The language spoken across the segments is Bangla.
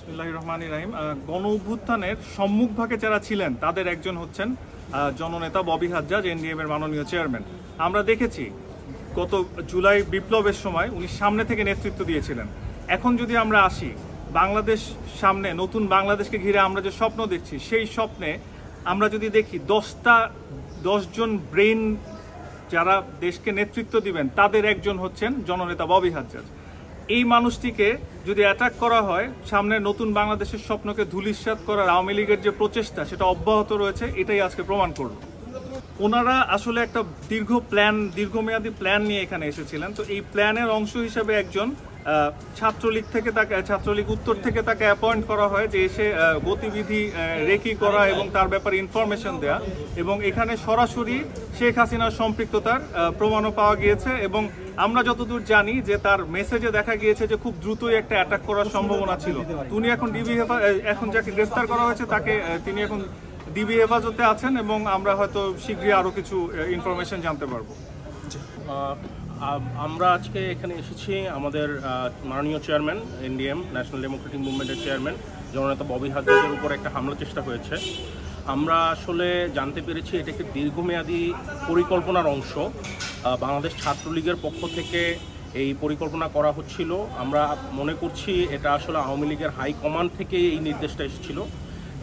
বিসমিল্লাহির রহমানির রহিম। গণ অভ্যুত্থানের সম্মুখভাগে যারা ছিলেন তাদের একজন হচ্ছেন জননেতা ববি হাজ্জাজ, এনডিএম এর মাননীয় চেয়ারম্যান। আমরা দেখেছি গত জুলাই বিপ্লবের সময় উনি সামনে থেকে নেতৃত্ব দিয়েছিলেন। এখন যদি আমরা আসি বাংলাদেশ সামনে নতুন বাংলাদেশকে ঘিরে আমরা যে স্বপ্ন দেখছি, সেই স্বপ্নে আমরা যদি দেখি 10 জন ব্রেইন যারা দেশকে নেতৃত্ব দিবেন তাদের একজন হচ্ছেন জননেতা ববি হাজ্জাজ। এই মানুষটিকে যদি অ্যাটাক করা হয়, সামনে নতুন বাংলাদেশের স্বপ্নকে ধূলিসাৎ করার আওয়ামী লীগের যে প্রচেষ্টা সেটা অব্যাহত রয়েছে, এটাই আজকে প্রমাণ করল। ওনারা আসলে একটা দীর্ঘমেয়াদী প্ল্যান নিয়ে এখানে এসেছিলেন। তো এই প্ল্যানের অংশ হিসেবে একজন ছাত্রলীগ উত্তর থেকে তাকে অ্যাপয়েন্ট করা হয় যে এসে গতিবিধি রেকি করা এবং তার ব্যাপারে ইনফরমেশন দেয়া, এবং এখানে সরাসরি শেখ হাসিনার সম্পৃক্ততার প্রমাণও পাওয়া গিয়েছে। এবং আমরা যতদূর জানি যে তার মেসেজে দেখা গিয়েছে যে খুব দ্রুতই একটা অ্যাটাক করার সম্ভাবনা ছিল। উনি এখন যাকে গ্রেফতার করা হয়েছে তিনি এখন ডিবি হেফাজতে আছেন এবং আমরা হয়তো শীঘ্রই আরও কিছু ইনফরমেশন জানতে পারবো। আমরা আজকে এখানে এসেছি আমাদের মাননীয় চেয়ারম্যান, এনডিএম ন্যাশনাল ডেমোক্রেটিক মুভমেন্টের চেয়ারম্যান জননেতা ববি হাজ্জাজের উপর একটা হামলা চেষ্টা হয়েছে। আমরা আসলে জানতে পেরেছি এটা একটি দীর্ঘমেয়াদী পরিকল্পনার অংশ। বাংলাদেশ ছাত্রলীগের পক্ষ থেকে এই পরিকল্পনা করা হচ্ছিল। আমরা মনে করছি এটা আসলে আওয়ামী লীগের হাইকমান্ড থেকে এই নির্দেশটা এসেছিল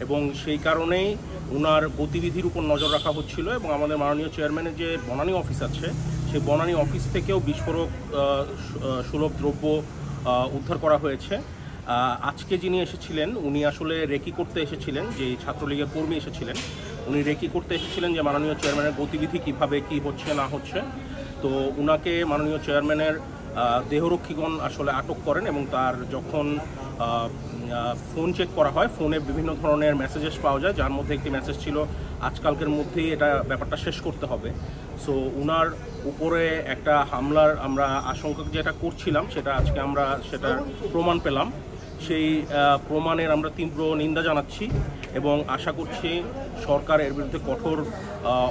এবং সেই কারণেই ওনার গতিবিধির উপর নজর রাখা হচ্ছিল। এবং আমাদের মাননীয় চেয়ারম্যানের যে বনানী অফিস আছে, সেই বনানী অফিস থেকেও বিস্ফোরক সুলভ দ্রব্য উদ্ধার করা হয়েছে। আজকে যিনি এসেছিলেন উনি আসলে রেকি করতে এসেছিলেন, যে ছাত্রলীগের কর্মী এসেছিলেন, উনি রেকি করতে এসেছিলেন যে মাননীয় চেয়ারম্যানের গতিবিধি কীভাবে কী হচ্ছে না হচ্ছে। তো উনাকে মাননীয় চেয়ারম্যানের দেহরক্ষীগণ আসলে আটক করেন এবং তার যখন ফোন চেক করা হয়, ফোনে বিভিন্ন ধরনের মেসেজেস পাওয়া যায়, যার মধ্যে একটি মেসেজ ছিল আজকালকের মধ্যেই ব্যাপারটা শেষ করতে হবে। সো উনার উপরে একটা হামলার আমরা আশঙ্কা যেটা করছিলাম সেটা আজকে আমরা সেটার প্রমাণ পেলাম। সেই প্রমাণের আমরা তীব্র নিন্দা জানাচ্ছি এবং আশা করছি সরকার এর বিরুদ্ধে কঠোর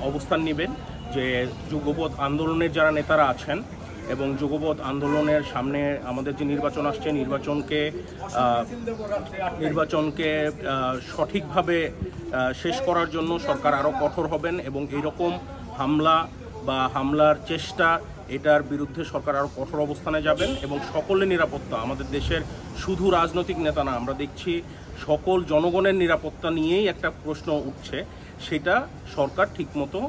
অবস্থান নেবেন। যে যুগপৎ আন্দোলনের যারা নেতারা আছেন এবং যুগপৎ আন্দোলনের সামনে আমাদের যে নির্বাচন আসছে, নির্বাচনকে সঠিকভাবে শেষ করার জন্য সরকার আরও কঠোর হবেন এবং এইরকম হামলার চেষ্টা, এটার বিরুদ্ধে সরকার আরও কঠোর অবস্থানে যাবেন এবং সকলের নিরাপত্তা, আমাদের দেশের শুধু রাজনৈতিক নেতা না, আমরা দেখছি সকল জনগণের নিরাপত্তা নিয়েই একটা প্রশ্ন উঠছে, সেটা সরকার ঠিকমতো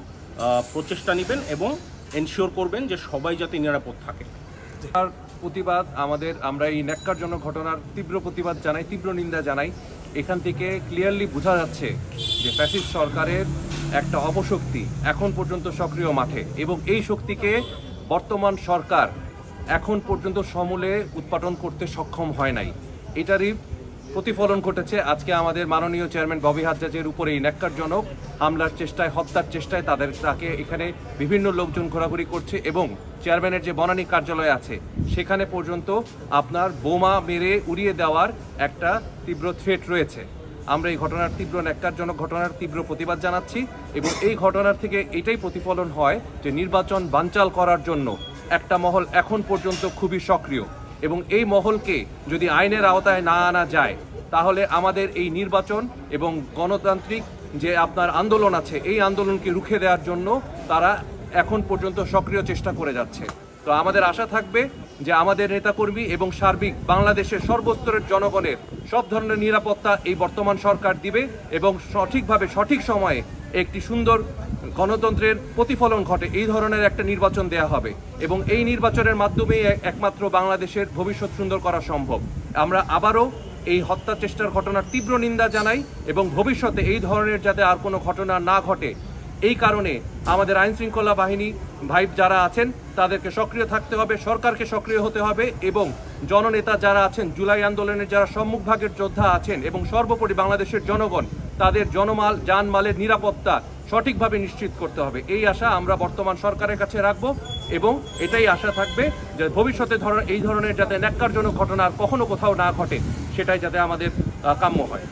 প্রচেষ্টা নেবেন এবং এনশিওর করবেন যে সবাই যাতে নিরাপদ থাকে। তার প্রতিবাদ আমরা এই ন্যাক্কারজনক ঘটনার তীব্র প্রতিবাদ জানাই, তীব্র নিন্দা জানাই। এখান থেকে ক্লিয়ারলি বোঝা যাচ্ছে যে ফ্যাসিস্ট সরকারের একটা অপশক্তি এখন পর্যন্ত সক্রিয় মাঠে, এবং এই শক্তিকে বর্তমান সরকার এখন পর্যন্ত সমূলে উৎপাদন করতে সক্ষম হয় নাই। এটারই প্রতিফলন ঘটেছে আজকে আমাদের মাননীয় চেয়ারম্যান ববি হাজ্জাজের উপরে এই ন্যাক্কারজনক হামলার চেষ্টায়, হত্যার চেষ্টায় তাকে এখানে বিভিন্ন লোকজন ঘোরাঘুরি করছে এবং চেয়ারম্যানের যে বনানী কার্যালয় আছে সেখানে পর্যন্ত আপনার বোমা মেরে উড়িয়ে দেওয়ার একটা তীব্র থ্রেট রয়েছে। আমরা এই ন্যাক্কারজনক ঘটনার তীব্র প্রতিবাদ জানাচ্ছি এবং এই ঘটনার থেকে এটাই প্রতিফলন হয় যে নির্বাচন বানচাল করার জন্য একটা মহল এখন পর্যন্ত খুবই সক্রিয়, এবং এই মহলকে যদি আইনের আওতায় না আনা যায় তাহলে আমাদের এই নির্বাচন এবং গণতান্ত্রিক যে আপনার আন্দোলন আছে, এই আন্দোলনকে রুখে দেওয়ার জন্য তারা এখন পর্যন্ত সক্রিয় চেষ্টা করে যাচ্ছে। তো আমাদের আশা থাকবে যে আমাদের নেতাকর্মী এবং সার্বিক বাংলাদেশের সর্বস্তরের জনগণের সব ধরনের নিরাপত্তা এই বর্তমান সরকার দিবে এবং সঠিকভাবে সঠিক সময়ে একটি সুন্দর গণতন্ত্রের প্রতিফলন ঘটে এই ধরনের একটা নির্বাচন দেয়া হবে এবং এই নির্বাচনের মাধ্যমেই একমাত্র বাংলাদেশের ভবিষ্যৎ সুন্দর করা সম্ভব। আমরা আবারও এই হত্যা চেষ্টার ঘটনার তীব্র নিন্দা জানাই এবং ভবিষ্যতে এই ধরনের যাতে আর কোনো ঘটনা না ঘটে এই কারণে আমাদের আইনশৃঙ্খলা বাহিনী ভাই যারা আছেন তাদেরকে সক্রিয় থাকতে হবে, সরকারকে সক্রিয় হতে হবে এবং জননেতা যারা আছেন, জুলাই আন্দোলনের যারা সম্মুখভাগের যোদ্ধা আছেন এবং সর্বোপরি বাংলাদেশের জনগণ, তাদের জানমালের নিরাপত্তা সঠিকভাবে নিশ্চিত করতে হবে। এই আশা আমরা বর্তমান সরকারের কাছে রাখব এবং এটাই আশা থাকবে যে ভবিষ্যতে এই ধরনের যাতে ন্যাক্কারজনক ঘটনা আর কখনো কোথাও না ঘটে, সেটাই যাতে আমাদের কাম্য হয়।